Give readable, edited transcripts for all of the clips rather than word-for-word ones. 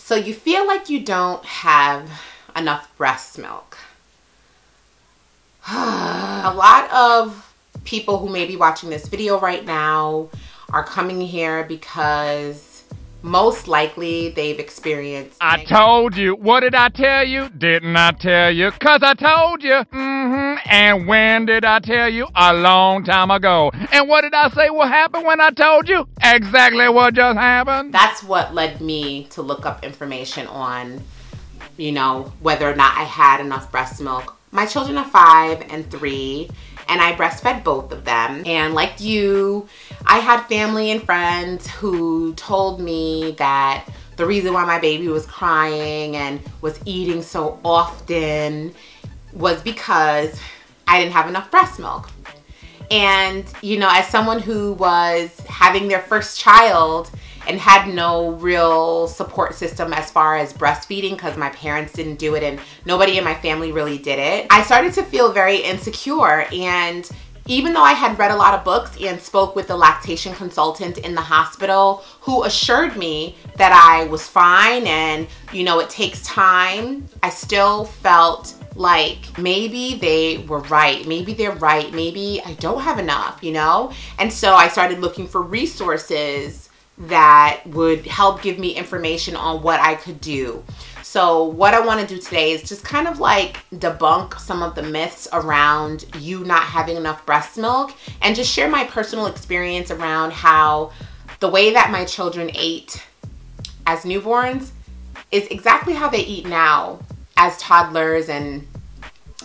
So you feel like you don't have enough breast milk. A lot of people who may be watching this video right now are coming here because most likely they've experienced... I told you. What did I tell you? Didn't I tell you? 'Cause I told you. And when did I tell you? A long time ago. And what did I say will happen when I told you? Exactly what just happened. That's what led me to look up information on, you know, whether or not I had enough breast milk. My children are 5 and 3. And I breastfed both of them. And like you, I had family and friends who told me that the reason why my baby was crying and was eating so often was because I didn't have enough breast milk. And, you know, as someone who was having their first child and had no real support system as far as breastfeeding because my parents didn't do it and nobody in my family really did it, I started to feel very insecure. And even though I had read a lot of books and spoke with the lactation consultant in the hospital who assured me that I was fine and, you know, it takes time, I still felt like maybe they were right. Maybe they're right. Maybe I don't have enough, you know? And so I started looking for resources that would help give me information on what I could do. So what I want to do today is just kind of like debunk some of the myths around you not having enough breast milk and just share my personal experience around how the way that my children ate as newborns is exactly how they eat now as toddlers and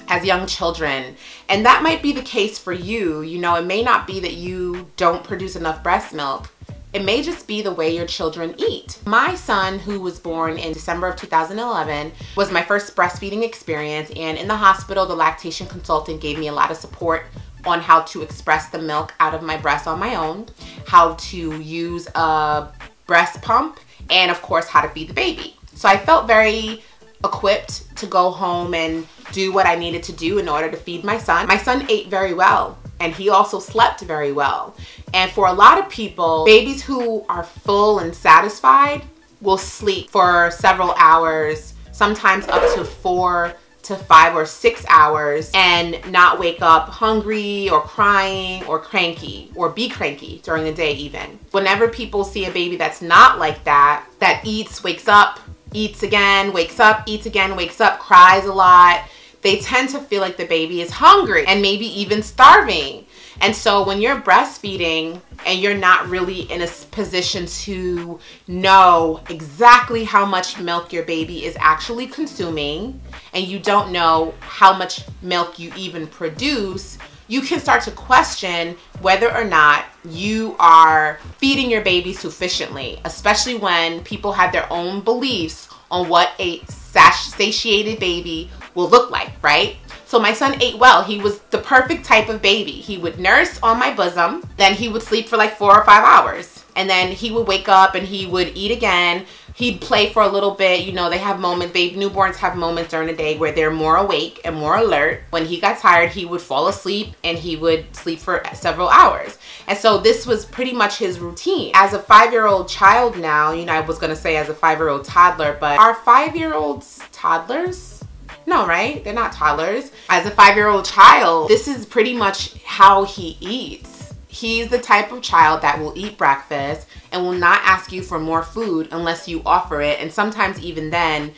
as young children. And that might be the case for you. You know, it may not be that you don't produce enough breast milk. It may just be the way your children eat. My son, who was born in December of 2011, was my first breastfeeding experience, and in the hospital, the lactation consultant gave me a lot of support on how to express the milk out of my breast on my own, how to use a breast pump, and of course, how to feed the baby. So I felt very equipped to go home and do what I needed to do in order to feed my son. My son ate very well, and he also slept very well. And for a lot of people, babies who are full and satisfied will sleep for several hours, sometimes up to 4 to 5 or 6 hours, and not wake up hungry or crying or cranky or be cranky during the day even. Whenever people see a baby that's not like that, that eats, wakes up, eats again, wakes up, eats again, wakes up, cries a lot, they tend to feel like the baby is hungry and maybe even starving. And so when you're breastfeeding and you're not really in a position to know exactly how much milk your baby is actually consuming, and you don't know how much milk you even produce, you can start to question whether or not you are feeding your baby sufficiently, especially when people have their own beliefs on what a satiated baby will look like, right? So my son ate well. He was the perfect type of baby. He would nurse on my bosom, then he would sleep for like 4 or 5 hours. And then he would wake up and he would eat again. He'd play for a little bit. You know, they have moments, newborns have moments during the day where they're more awake and more alert. When he got tired, he would fall asleep and he would sleep for several hours. And so this was pretty much his routine. As a 5-year-old child now, you know, I was gonna say as a 5-year-old toddler, but are 5-year-olds toddlers? No, right? They're not toddlers. As a 5-year-old child, this is pretty much how he eats. He's the type of child that will eat breakfast and will not ask you for more food unless you offer it. And sometimes even then,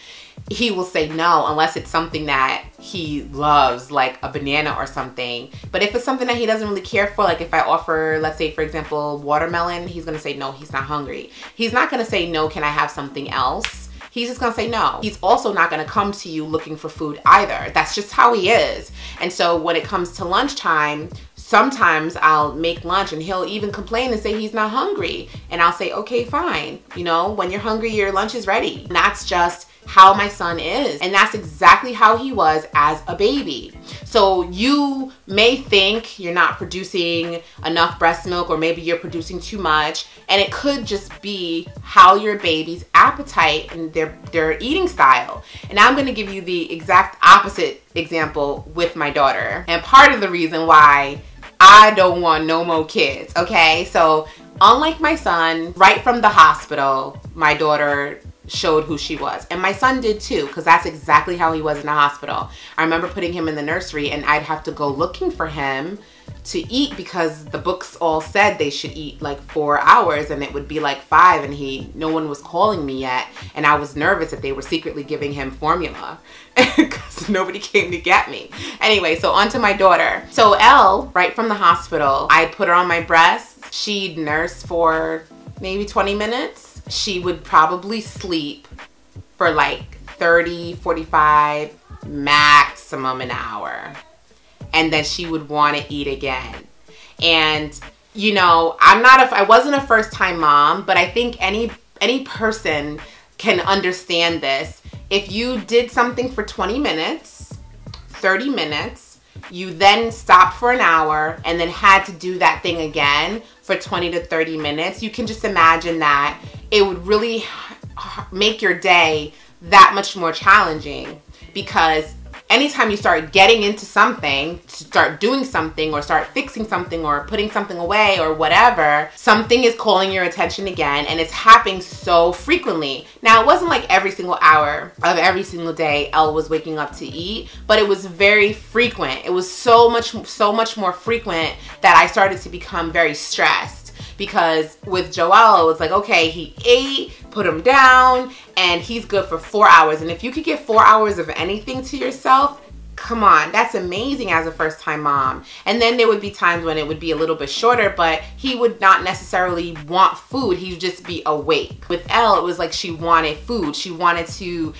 he will say no unless it's something that he loves, like a banana or something. But if it's something that he doesn't really care for, like if I offer, let's say for example, watermelon, he's gonna say no, he's not hungry. He's not gonna say no, can I have something else? He's just gonna say no. He's also not gonna come to you looking for food either. That's just how he is. And so when it comes to lunchtime, sometimes I'll make lunch and he'll even complain and say he's not hungry. And I'll say, okay, fine. You know, when you're hungry, your lunch is ready. And that's just how my son is. And that's exactly how he was as a baby. So you may think you're not producing enough breast milk, or maybe you're producing too much. And it could just be how your baby's appetite and their eating style. And I'm gonna give you the exact opposite example with my daughter. And part of the reason why I don't want no more kids, okay? So unlike my son, right from the hospital, my daughter showed who she was. And my son did too, because that's exactly how he was in the hospital. I remember putting him in the nursery and I'd have to go looking for him to eat because the books all said they should eat like 4 hours and it would be like 5 and no one was calling me yet. And I was nervous that they were secretly giving him formula because nobody came to get me. Anyway, so on to my daughter. So Elle, right from the hospital, I put her on my breast. She'd nurse for maybe 20 minutes. She would probably sleep for like 30, 45, maximum an hour. And then she would want to eat again. And, you know, I wasn't a first-time mom, but I think any person can understand this. If you did something for 20 minutes, 30 minutes, you then stopped for an hour and then had to do that thing again for 20 to 30 minutes, you can just imagine that it would really make your day that much more challenging, because anytime you start getting into something, start doing something or start fixing something or putting something away or whatever, something is calling your attention again, and it's happening so frequently. Now, it wasn't like every single hour of every single day Elle was waking up to eat, but it was very frequent. It was so much more frequent that I started to become very stressed. Because with Joel, it was like, okay, he ate, put him down, and he's good for 4 hours. And if you could get 4 hours of anything to yourself, come on, that's amazing as a first-time mom. And then there would be times when it would be a little bit shorter, but he would not necessarily want food. He'd just be awake. With Elle, it was like she wanted food. She wanted to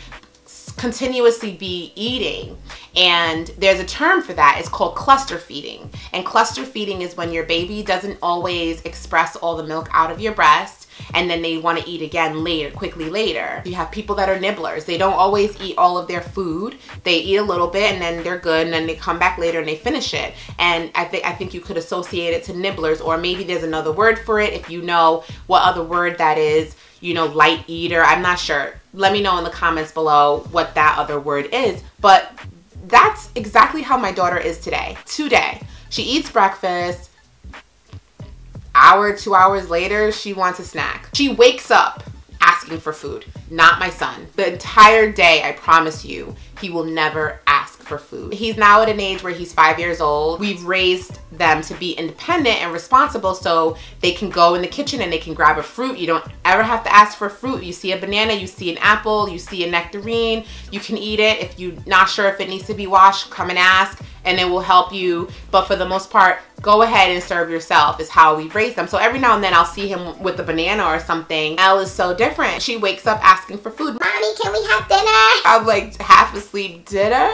continuously be eating, and there's a term for that. It's called cluster feeding. And cluster feeding is when your baby doesn't always express all the milk out of your breast, and then they want to eat again quickly later. You have people that are nibblers. They don't always eat all of their food. They eat a little bit and then they're good, and then they come back later and they finish it. And I think you could associate it to nibblers, or maybe there's another word for it. If you know what other word that is, you know, light eater, I'm not sure. Let me know in the comments below what that other word is. But that's exactly how my daughter is today. She eats breakfast. Hour, 2 hours later, she wants a snack. She wakes up asking for food. Not my son. The entire day, I promise you, he will never ask for food. He's now at an age where he's 5 years old. We've raised them to be independent and responsible, so they can go in the kitchen and they can grab a fruit. You don't ever have to ask for fruit. You see a banana, you see an apple, you see a nectarine, you can eat it. If you're not sure if it needs to be washed, come and ask and it will help you. But for the most part, go ahead and serve yourself is how we've raised them. So every now and then I'll see him with a banana or something. Elle is so different. She wakes up asking for food. Mommy, can we have dinner? I'm like half asleep. Dinner?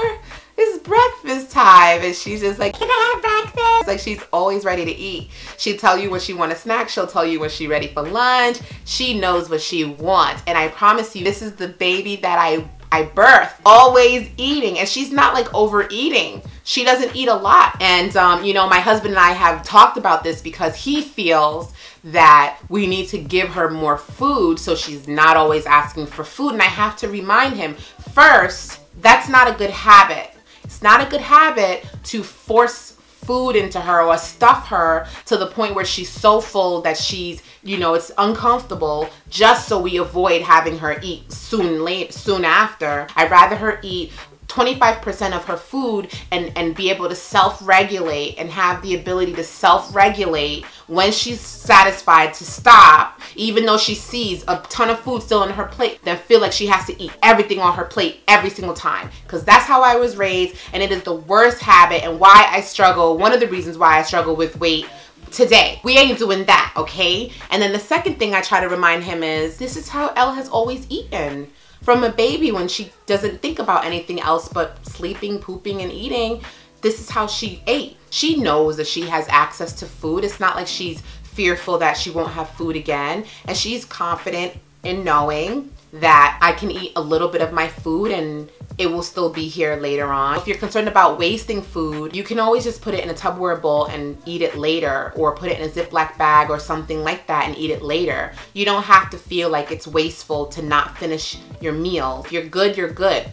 It's breakfast time. And she's just like, can I have breakfast? Like, she's always ready to eat. She'll tell you when she wants a snack. She'll tell you when she's ready for lunch. She knows what she wants. And I promise you, this is the baby that I birthed, always eating. And she's not like overeating. She doesn't eat a lot. And, you know, my husband and I have talked about this because he feels that we need to give her more food so she's not always asking for food. And I have to remind him, first, that's not a good habit. It's not a good habit to force food into her or stuff her to the point where she's so full that she's, you know, it's uncomfortable, just so we avoid having her eat soon after. I'd rather her eat 25% of her food and be able to self-regulate and have the ability to self-regulate when she's satisfied to stop, even though she sees a ton of food still on her plate, than feel like she has to eat everything on her plate every single time. Because that's how I was raised, and it is the worst habit, and why I struggle, one of the reasons why I struggle with weight today. We ain't doing that, okay? And then the second thing I try to remind him is, this is how Elle has always eaten. From a baby, when she doesn't think about anything else but sleeping, pooping, and eating, this is how she ate. She knows that she has access to food. It's not like she's fearful that she won't have food again. And she's confident in knowing that I can eat a little bit of my food and it will still be here later on. If you're concerned about wasting food, you can always just put it in a Tupperware bowl and eat it later, or put it in a Ziploc bag or something like that and eat it later. You don't have to feel like it's wasteful to not finish your meal. If you're good, you're good.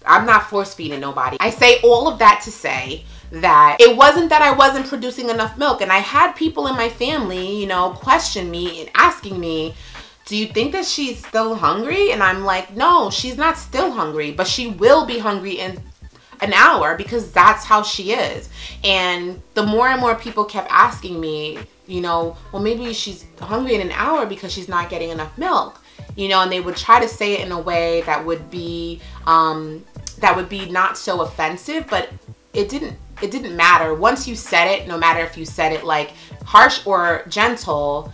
I'm not force feeding nobody. I say all of that to say that it wasn't that I wasn't producing enough milk, and I had people in my family, you know, question me and asking me do you think that she's still hungry? And I'm like, no, she's not still hungry, but she will be hungry in an hour because that's how she is. And the more and more people kept asking me, you know, well, maybe she's hungry in an hour because she's not getting enough milk, you know, and they would try to say it in a way that would be not so offensive, but it didn't matter. Once you said it, no matter if you said it like harsh or gentle,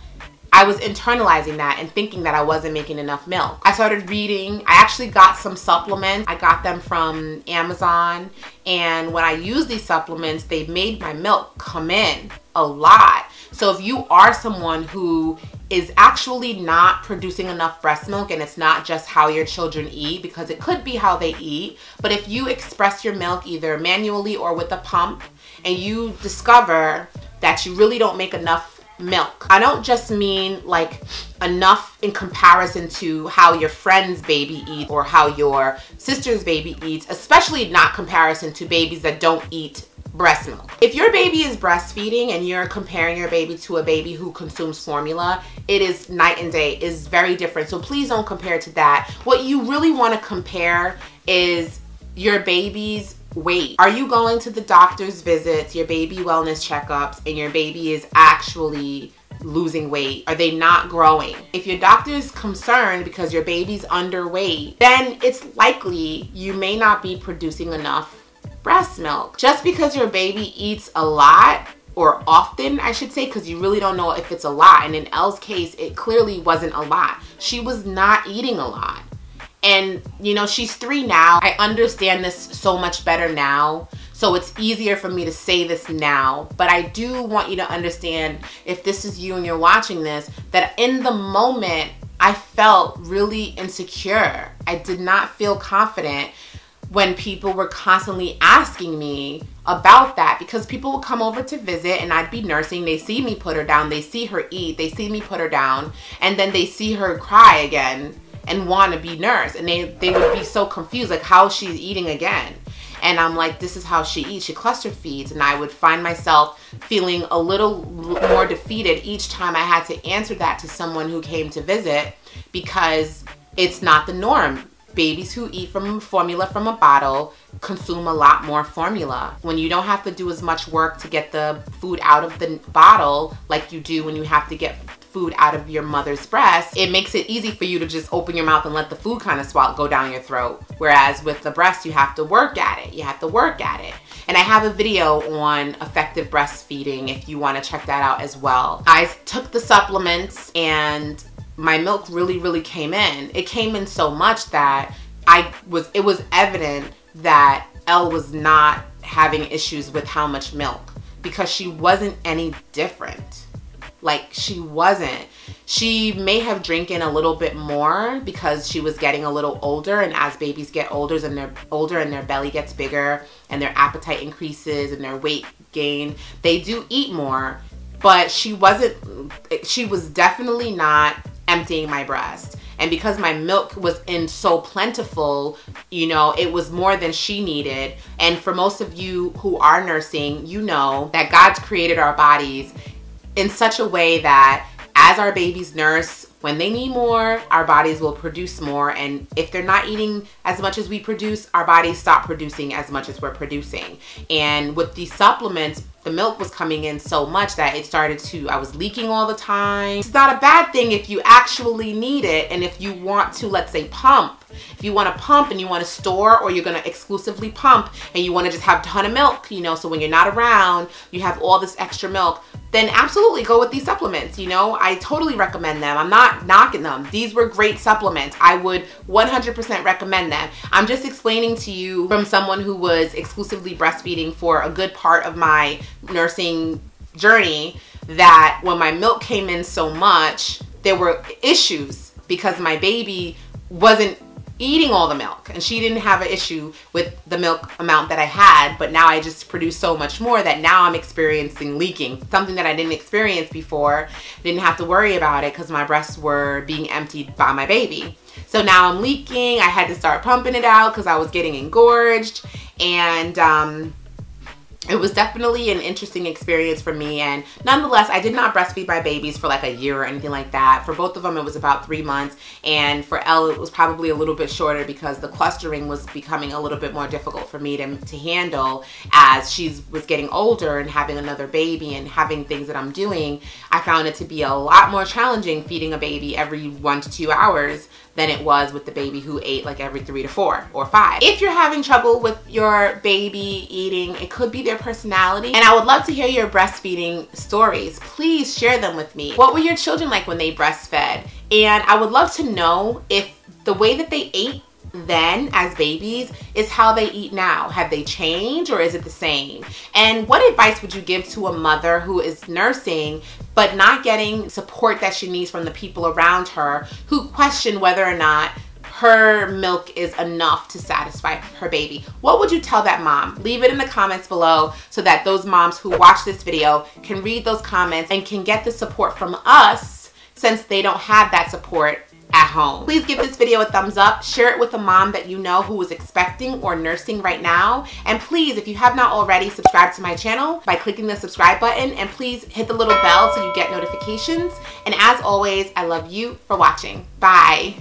I was internalizing that and thinking that I wasn't making enough milk. I started reading. I actually got some supplements. I got them from Amazon. And when I used these supplements, they made my milk come in a lot. So if you are someone who is actually not producing enough breast milk, and it's not just how your children eat, because it could be how they eat, but if you express your milk either manually or with a pump, and you discover that you really don't make enough milk. I don't just mean like enough in comparison to how your friend's baby eats or how your sister's baby eats, especially not comparison to babies that don't eat breast milk. If your baby is breastfeeding and you're comparing your baby to a baby who consumes formula, it is night and day. It is very different. So please don't compare to that. What you really want to compare is your baby's weight. Are you going to the doctor's visits, your baby wellness checkups, and your baby is actually losing weight? Are they not growing? If your doctor is concerned because your baby's underweight, then it's likely you may not be producing enough breast milk. Just because your baby eats a lot, or often I should say, because you really don't know if it's a lot, and in Elle's case it clearly wasn't a lot. She was not eating a lot. And, you know, she's 3 now. I understand this so much better now. So it's easier for me to say this now. But I do want you to understand, if this is you and you're watching this, that in the moment, I felt really insecure. I did not feel confident when people were constantly asking me about that, because people would come over to visit and I'd be nursing. They see me put her down. They see her eat. They see me put her down. And then they see her cry again and want to be nursed, and they would be so confused, like how she's eating again. And I'm like, this is how she eats. She cluster feeds. And I would find myself feeling a little more defeated each time I had to answer that to someone who came to visit, because it's not the norm. Babies who eat from formula from a bottle consume a lot more formula. When you don't have to do as much work to get the food out of the bottle like you do when you have to get food out of your mother's breast, it makes it easy for you to just open your mouth and let the food kind of go down your throat. Whereas with the breast, you have to work at it. You have to work at it. And I have a video on effective breastfeeding if you want to check that out as well. I took the supplements and my milk really came in. It came in so much that it was evident that Elle was not having issues with how much milk, because she wasn't any different. Like, she wasn't. She may have drinking a little bit more because she was getting a little older, and as babies get older and their belly gets bigger and their appetite increases and their weight gain, they do eat more. But she was definitely not emptying my breast. And because my milk was in so plentiful, you know, it was more than she needed. And for most of you who are nursing, you know that God's created our bodies in such a way that as our babies nurse, when they need more, our bodies will produce more. And if they're not eating as much as we produce, our bodies stop producing as much as we're producing. And with these supplements, the milk was coming in so much that I was leaking all the time. It's not a bad thing if you actually need it, and if you want to, let's say, pump. If you want to pump and you want to store, or you're going to exclusively pump and you want to just have a ton of milk, you know, so when you're not around, you have all this extra milk, then absolutely go with these supplements. You know, I totally recommend them. I'm not knocking them. These were great supplements. I would 100% recommend them. I'm just explaining to you from someone who was exclusively breastfeeding for a good part of my nursing journey, that when my milk came in so much, there were issues because my baby wasn't eating all the milk, and she didn't have an issue with the milk amount that I had, but now I just produced so much more that now I'm experiencing leaking, something that I didn't experience before. Didn't have to worry about it because my breasts were being emptied by my baby. So now I'm leaking. I had to start pumping it out because I was getting engorged, and it was definitely an interesting experience for me, and nonetheless, I did not breastfeed my babies for like a year or anything like that. For both of them, it was about 3 months, and for Elle, it was probably a little bit shorter because the clustering was becoming a little bit more difficult for me to handle as she was getting older and having another baby and having things that I'm doing. I found it to be a lot more challenging feeding a baby every 1 to 2 hours than it was with the baby who ate like every 3 to 4 or 5. If you're having trouble with your baby eating, it could be their personality. And I would love to hear your breastfeeding stories. Please share them with me. What were your children like when they breastfed? And I would love to know if the way that they ate then as babies is how they eat now. Have they changed or is it the same? And what advice would you give to a mother who is nursing but not getting support that she needs from the people around her, who question whether or not her milk is enough to satisfy her baby? What would you tell that mom? Leave it in the comments below so that those moms who watch this video can read those comments and can get the support from us, since they don't have that support at home. Please give this video a thumbs up, share it with a mom that you know who is expecting or nursing right now, and please, if you have not already, subscribe to my channel by clicking the subscribe button, and please hit the little bell so you get notifications. And as always, I love you for watching. Bye.